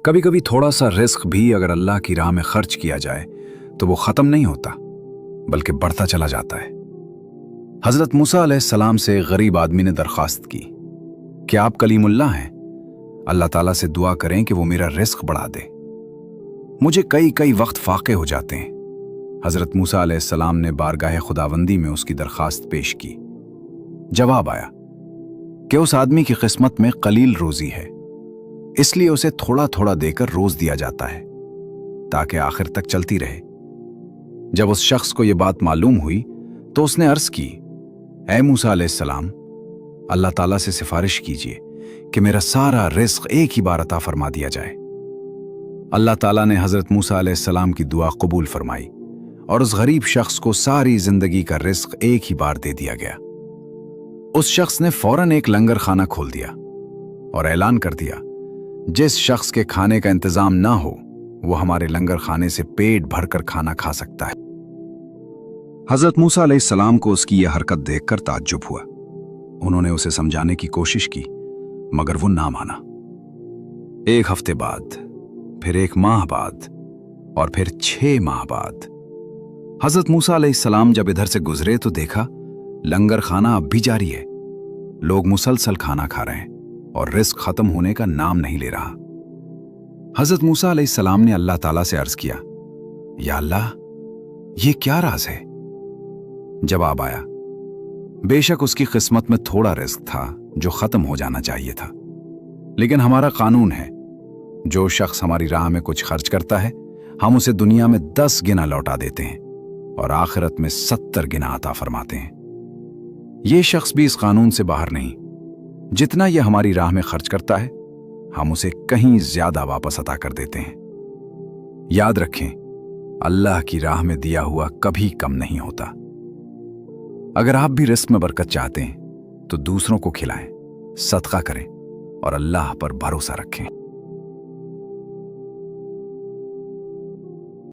कभी कभी थोड़ा सा रिस्क भी अगर अल्लाह की राह में खर्च किया जाए तो वो ख़त्म नहीं होता बल्कि बढ़ता चला जाता है। हज़रत मूसा अलैहिस्सलाम से गरीब आदमी ने दरख्वास्त की कि आप कलीमुल्लाह हैं, अल्लाह ताला से दुआ करें कि वो मेरा रिस्क बढ़ा दे, मुझे कई कई वक्त फाके हो जाते हैं। हज़रत मूसा अलैहिस्सलाम ने बारगाह खुदावंदी में उसकी दरख्वास्त पेश की। जवाब आया कि उस आदमी की किस्मत में कलील रोजी है, इसलिए उसे थोड़ा थोड़ा देकर रोज दिया जाता है ताकि आखिर तक चलती रहे। जब उस शख्स को यह बात मालूम हुई तो उसने अर्ज की, ऐ मूसा अलैहिस्सलाम, अल्लाह ताला से सिफारिश कीजिए कि मेरा सारा रिस्क एक ही बार अता फरमा दिया जाए। अल्लाह ताला ने हज़रत मूसा अलैहिस्सलाम की दुआ कबूल फरमाई और उस गरीब शख्स को सारी जिंदगी का रिस्क एक ही बार दे दिया गया। उस शख्स ने फौरन एक लंगर खाना खोल दिया और ऐलान कर दिया, जिस शख्स के खाने का इंतजाम ना हो वो हमारे लंगर खाने से पेट भरकर खाना खा सकता है। हजरत मूसा अलैहिस्सलाम को उसकी यह हरकत देखकर ताज्जुब हुआ। उन्होंने उसे समझाने की कोशिश की मगर वो ना माना। एक हफ्ते बाद, फिर एक माह बाद और फिर 6 माह बाद हजरत मूसा अलैहिस्सलाम जब इधर से गुजरे तो देखा लंगर खाना अब भी जारी है। लोग मुसलसल खाना खा रहे हैं और रिस्क खत्म होने का नाम नहीं ले रहा। हजरत मूसा अलैहिस्सलाम ने अल्लाह ताला से अर्ज किया, या अल्लाह, ये क्या राज है? जवाब आया, बेशक उसकी किस्मत में थोड़ा रिस्क था जो खत्म हो जाना चाहिए था, लेकिन हमारा कानून है, जो शख्स हमारी राह में कुछ खर्च करता है हम उसे दुनिया में 10 गिना लौटा देते हैं और आखिरत में 70 गिना अता फरमाते हैं। ये शख्स भी इस कानून से बाहर नहीं। जितना यह हमारी राह में खर्च करता है हम उसे कहीं ज्यादा वापस अता कर देते हैं। याद रखें, अल्लाह की राह में दिया हुआ कभी कम नहीं होता। अगर आप भी रिस्क में बरकत चाहते हैं तो दूसरों को खिलाएं, सदका करें और अल्लाह पर भरोसा रखें।